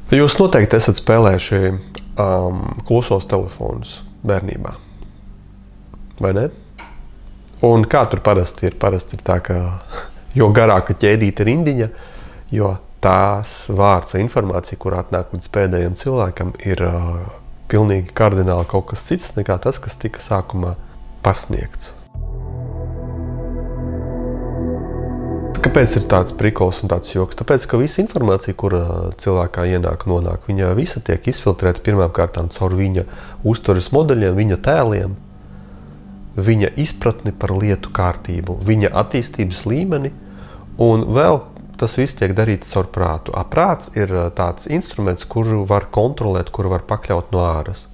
Jūs noteikti esat spēlējuši klusos telefonus bērnībā, vai ne? Un kā tur parasti ir? Parasti ir tā, ka jo garāka ķēdīte rindiņa, jo tās vārds vai informācija, kur atnāk līdz pēdējiem cilvēkam, ir pilnīgi kardināli kaut kas cits nekā tas, kas tika sākumā pasniegts. Kāpēc ir tāds prikols un tāds joks? Tāpēc, ka visa informācija, kura cilvēkā nonāk, viņa visa tiek izfiltrēta pirmām kārtām caur viņa uztveres modeļiem, viņa tēliem, viņa izpratni par lietu kārtību, viņa attīstības līmeni, un vēl tas viss tiek darīts caur prātu. Prāts ir tāds instruments, kuru var kontrolēt, kuru var pakļaut no āras.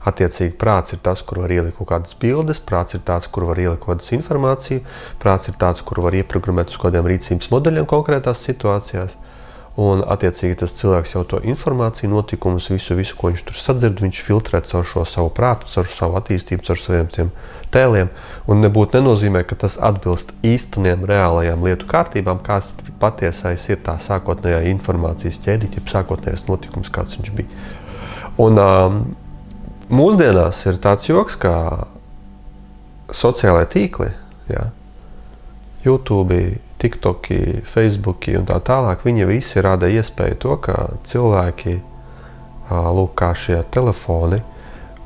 Attiecīgi, prāts ir tas, kur var ielikt kaut kādas bildes, prāts ir tāds, kur var ielikt kaut kādas informāciju, prāts ir tāds, kur var ieprogrammēt uz kādiem rīcības modeļiem konkrētās situācijās. Un, attiecīgi, tas cilvēks jau to informāciju, notikumus, visu, ko viņš tur sadzird, viņš filtrē caur šo savu prātu, caur savu attīstību, caur saviem tiem tēliem. Un nebūtu nenozīmē, ka tas atbilst īsteniem, reālajām lietu kārtībām, kāds patiesais ir tā sākotnējā informācijas ķēdīte, sākotnējais notikums, kāds viņš bija. Un, mūsdienās ir tāds joks, kā sociālai tīkli, YouTube, TikToki, Facebooki un tā tālāk, viņi visi rada iespēju to, ka cilvēki, lūk, kā šie telefoni,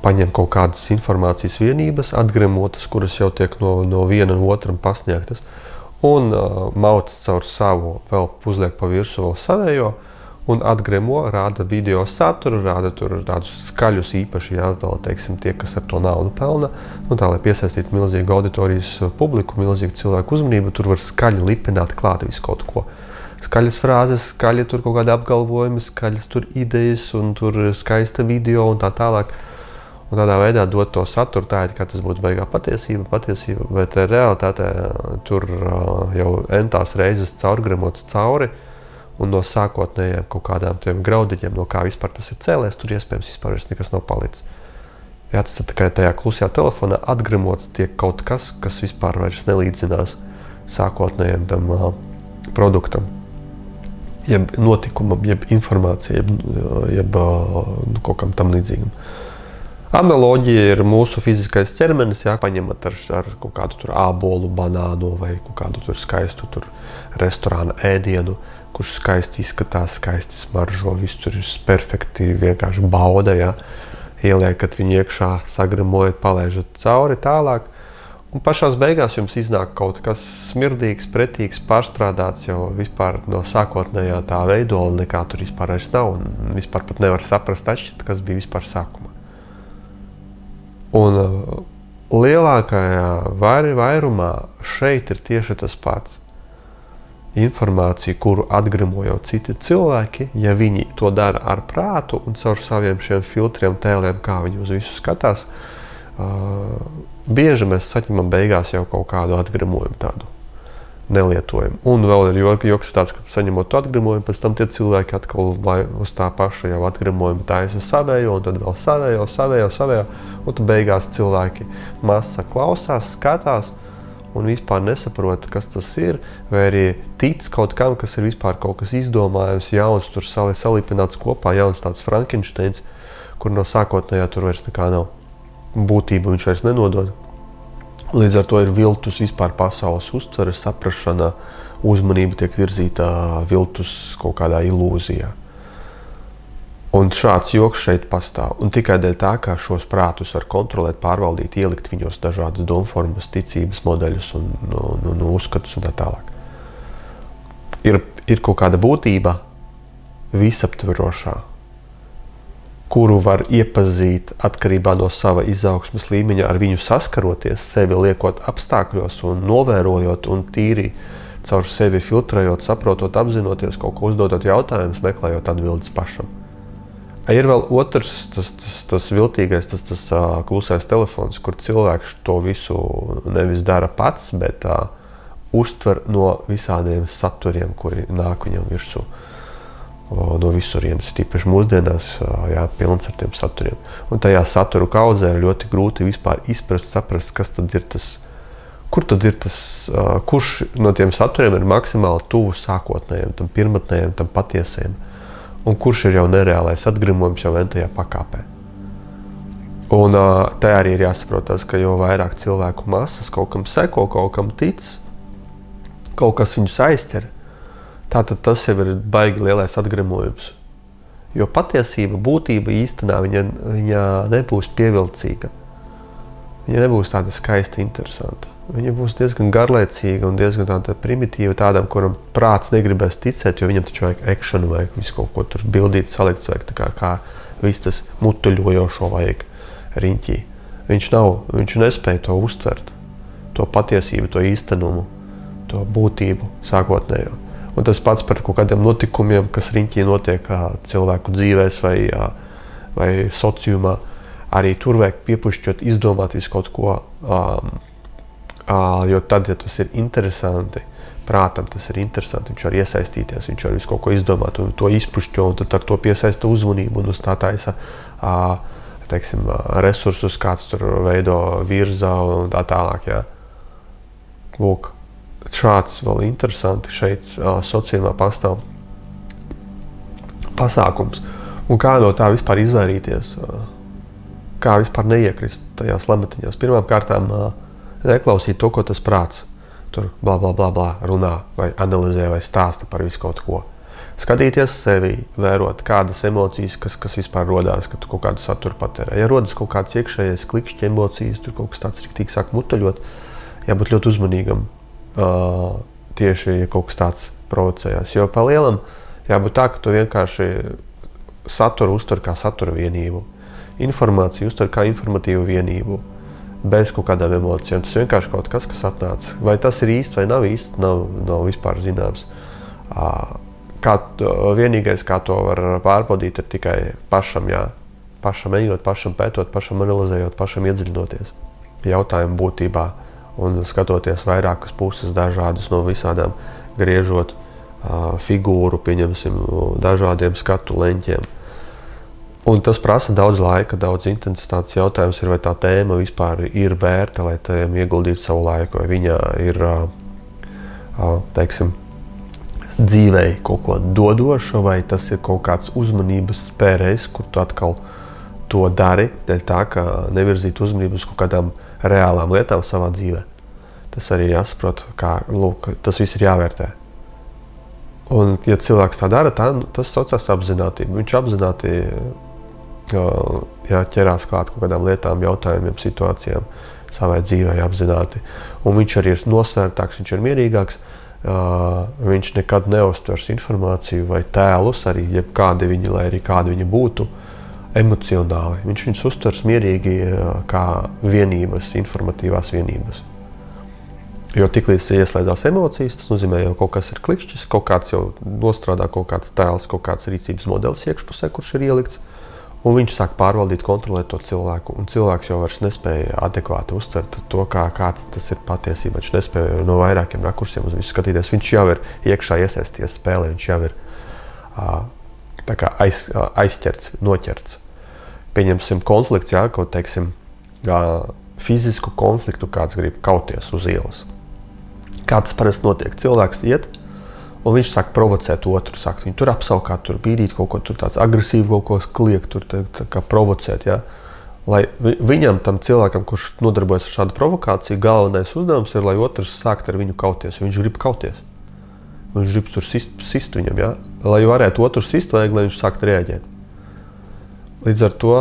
paņem kaut kādas informācijas vienības, atgremotas, kuras jau tiek no viena un otram pasniegtas, un mauc caur savu, vēl uzliek pa virsu vēl savējo, un atgremo, rāda video saturu, rāda tur tādus skaļus īpaši, vēl, teiksim, tie, kas ar to naudu pelna, tā, lai piesaistītu milzīgu auditorijas publiku, milzīgu cilvēku uzmanību, tur var skaļi lipināt klāt visu kaut ko. Skaļas frāzes, skaļi tur kaut kādi apgalvojumi, skaļas tur idejas, un tur skaista video un tā tālāk. Un tādā veidā dot to saturu, tā ir, kā tas būtu beigā patiesība, bet realitātē tur jau entās reizes caurgremots cauri, un no sākotnējiem kaut kādām tiem graudiņiem, no kā vispār tas ir cēlēs, tur iespējams vispār nekas nav palicis. Jā, tas ir tikai tajā klusajā telefonā atgremots tiek kaut kas, kas vispār vairs nelīdzinās sākotnējiem tam produktam, jeb notikumam, jeb informācija, jeb kaut kam tam līdzīgam. Analoģija ir mūsu fiziskais ķermenis, paņemat ar kaut kādu tur ābolu, banānu vai kaut kādu tur skaistu tur restorāna ēdienu, kurš skaisti izskatās, skaisti smaržo, viss tur ir perfekti, vienkārši bauda, ieliekat viņu iekšā, sagremojat, palaižat cauri tālāk, un pašās beigās jums iznāk kaut kas smirdīgs, pretīgs, pārstrādāts jau vispār no sākotnējā tā veidola, nekā tur vispār vairs nav, un vispār pat nevar saprast atšķirt, kas bija vispār sākumā. Un lielākajā vairumā šeit ir tieši tas pats. Informācija, kuru atgremo jau citi cilvēki, ja viņi to dara ar prātu un caur saviem šiem filtriem, tēliem, kā viņi uz visu skatās, bieži mēs saņemam beigās jau kaut kādu atgremojumu tādu nelietojumu. Un vēl ir joks tāds, ka saņemot to atgremojumu, pēc tam tie cilvēki atkal uz tā paša jau atgremojumu taisa savējo, un tad vēl savējo, un tad beigās cilvēki masa klausās, skatās, un vispār nesaprot, kas tas ir, vai arī tic kaut kam, kas ir vispār kaut kas izdomājums, jauns, tur salipināts kopā, jauns tāds Frankensteins, kur no sākotnējā tur vairs nekā nav. Būtību viņš vairs nenodod. Līdz ar to ir viltus vispār pasaules uztvere, saprašana, uzmanība tiek virzīta viltus kaut kādā ilūzijā. Un šāds joks šeit pastāv. Un tikai dēļ tā, ka šos prātus var kontrolēt, pārvaldīt, ielikt viņos dažādas domformas, ticības modeļus un uzskatus un tā tālāk. Ir kaut kāda būtība visaptverošā, kuru var iepazīt atkarībā no sava izaugsmes līmeņa, ar viņu saskaroties, sevi liekot apstākļos un novērojot un tīri caur sevi filtrējot, saprotot, apzinoties, kaut ko uzdodot jautājumus, meklējot atbildes pašam. Ir vēl otrs, tas viltīgais, tas klusais telefons, kur cilvēks to visu nevis dara pats, bet uztver no visādiem saturiem, kuri nāk viņam virsū. No visurienes, tīpaši mūsdienās, pilns ar tiem saturiem. Un tajā saturu kaudzē ir ļoti grūti vispār izprast, saprast, kas tad ir tas, kurš no tiem saturiem ir maksimāli tuvu sākotnējiem, tam pirmatnējiem, tam patiesiem. un kurš ir jau nereālais atgrimojums jau ventajā pakāpē. Un te arī ir jāsaprot tas, ka jo vairāk cilvēku masas kaut kam seko, kaut kam tic, kaut kas viņus aizķer, tātad tas jau ir baigi lielais atgrimojums. Jo patiesība, būtība īstenā viņa nebūs pievilcīga. Viņa nebūs tāda skaista, interesanta. Viņa būs diezgan garlaicīga un diezgan tāda primitīva tādam, kuram prāts negribēs ticēt, jo viņam taču vajag ekšanu, vajag visu kaut ko tur bildīt, salikt, vajag tā kā viss tas mutuļojošo vajag riņķī. Viņš nespēja to uztvert, to patiesību, to īstenumu, to būtību sākotnējo. Un tas pats par kaut kādiem notikumiem, kas riņķī notiek cilvēku dzīvēs vai sociumā, arī tur vajag piepušķot, izdomāt visu kaut ko, jo tad, ja tas ir interesanti, prātam tas ir interesanti, viņš var iesaistīties, viņš var visu kaut ko izdomāt un to izpušķo, un tad ar to piesaista uzmanību un uz tā taisa, teiksim, resursus, kāds tur veido virza un tā tālāk, jā. Lūk, šāds vēl interesanti šeit sociumā pastāv pasākums. Un kā no tā vispār izvairīties? Kā vispār neiekrist tajās lametiņās? Pirmām kārtām neklausīt to, ko tas prāts tur blā, blā, blā, blā runā vai analizē vai stāsta par visu kaut ko. Skatīties sevi, vērot kādas emocijas, kas vispār rodās, kad tu kaut kādu saturu patērē. Ja rodas kaut kāds iekšējais klikšķi emocijas, tur kaut kas tāds riktīgi sāk mutuļot, jābūt ļoti uzmanīgam tieši, ja kaut kas tāds provocējās. Jo pa lielam jābūt tā, ka tu vienkārši saturu uztver kā satura vienību, informāciju uztver kā informatīvu vienību, bez kaut kādām emocijām. Tas vienkārši kaut kas atnāca. Vai tas ir īsti vai nav īsti, nav vispār zināms. Vienīgais, kā to var pārbaudīt, ir tikai pašam, jā. Pašam ejot, pašam pētot, pašam analizējot, pašam iedziļinoties jautājumu būtībā un skatoties vairākas puses dažādas no visādām, griežot figūru, pieņemsim, dažādiem skatu leņķiem. Un tas prasa daudz laika, daudz intensitātes. Jautājums ir, vai tā tēma vispār ir vērta, lai tajam ieguldītu savu laiku, vai viņa ir, teiksim, dzīvei kaut ko dodoša, vai tas ir kaut kāds uzmanības spērējs, kur tu atkal to dari, dēļ tā, ka nevirzīt uzmanību uz kaut kādām reālām lietām savā dzīvē. Tas arī jāsaprot, kā, lūk, tas viss ir jāvērtē. Un, ja cilvēks tā dara, tas saucās apzinātība. Viņš apzināti ķerās klāt kaut kādām lietām, jautājumiem, situācijām savai dzīvē apzināti. Un viņš arī ir nosvērtāks, viņš ir mierīgāks. Viņš nekad neuztvers informāciju vai tēlus, arī jebkādi viņi, lai arī kādi viņi būtu, emocionāli. Viņš viņus uztvers mierīgi kā vienības, informatīvās vienības. Jo tiklīdz ieslēdzās emocijas, tas nozīmē jau kaut kas ir klikšķis, kaut kāds jau nostrādā kaut kāds tēls, kaut kāds rīcības modelis iekšpusē, kurš ir ielikts, un viņš sāk pārvaldīt, kontrolēt to cilvēku, un cilvēks jau vairs nespēja adekvāti uztvert to, kāds tas ir patiesība. Viņš nespēja no vairākiem rakursiem uz visu skatīties. Viņš jau ir iekšā iesaisties spēlē, viņš jau ir tā kā aizķerts, noķerts. Pieņemsim konflikts, jā, kaut teiksim, fizisku konfliktu kāds grib kauties uz ielas. Kā tas parasti notiek? Cilvēks iet, un viņš sāk provocēt otru, sāk viņu tur apsaukāt, tur bīdīt kaut ko, tur tāds agresīvi kaut ko kliegt, tur tā kā provocēt, jā. Lai viņam, tam cilvēkam, kurš nodarbojas ar šādu provokāciju, galvenais uzdevums ir, lai otrs sākt ar viņu kauties, jo viņš grib kauties. Viņš grib tur sist viņam, jā. Lai varētu otru sist, vajag, lai viņš sākt reaģēt. Līdz ar to,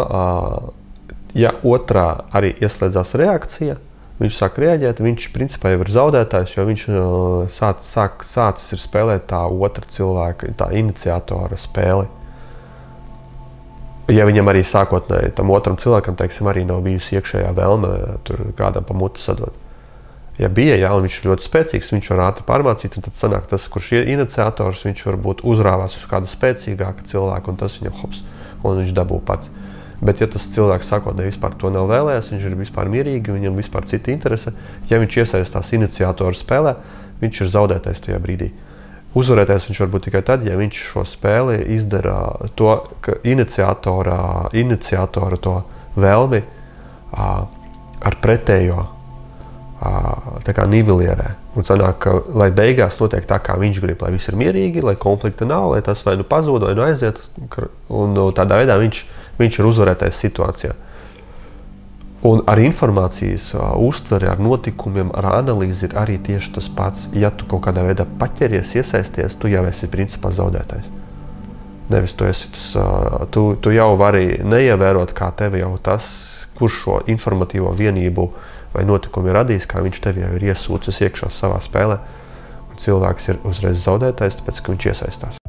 ja otrā arī ieslēdzās reakcija, viņš sāk reaģēt, viņš principā jau ir zaudētājs, jo viņš sācis ir spēlēt tā otra cilvēka, tā iniciatora spēli. Ja viņam arī sākotnēji, tam otram cilvēkam, teiksim, arī nav bijusi iekšējā vēlme tur kādam pa muti sadot. Ja bija, jā, un viņš ir ļoti spēcīgs, viņš var ātri pārmācīt, un tad sanāk tas, kurš ir iniciators, viņš varbūt uzrāvās uz kādu spēcīgāku cilvēku, un tas viņam hops, un viņš dabū pats. Bet ja tas cilvēks sākotnēji vispār to nav vēlējies, viņš ir vispār mierīgi, viņam vispār cita interese, ja viņš iesaistās iniciatoru spēlē, viņš ir zaudētais tajā brīdī. Uzvarētais viņš var būt tikai tad, ja viņš šo spēli izdara to, ka iniciatora to vēlmi ar pretējo tā kā nivelierē. Un sanāk, ka, lai beigās notiek tā, kā viņš grib, lai viss ir mierīgi, lai konflikta nav, lai tas vai nu pazūd, vai nu aiziet, un tādā veidā viņš ir uzvarētais situācijā. Un ar informācijas uztveri, ar notikumiem, ar analīzi ir arī tieši tas pats. Ja tu kaut kādā veidā paķeries, iesaisties, tu jau esi principā zaudētais. Nevis tu esi tas, tu jau vari neievērot, kā tevi jau tas, kurš šo informatīvo vienību vai notikumu ir radījis, kā viņš tevi jau ir iesūcis iekšā savā spēlē. Un cilvēks ir uzreiz zaudētais, tāpēc, ka viņš iesaistās.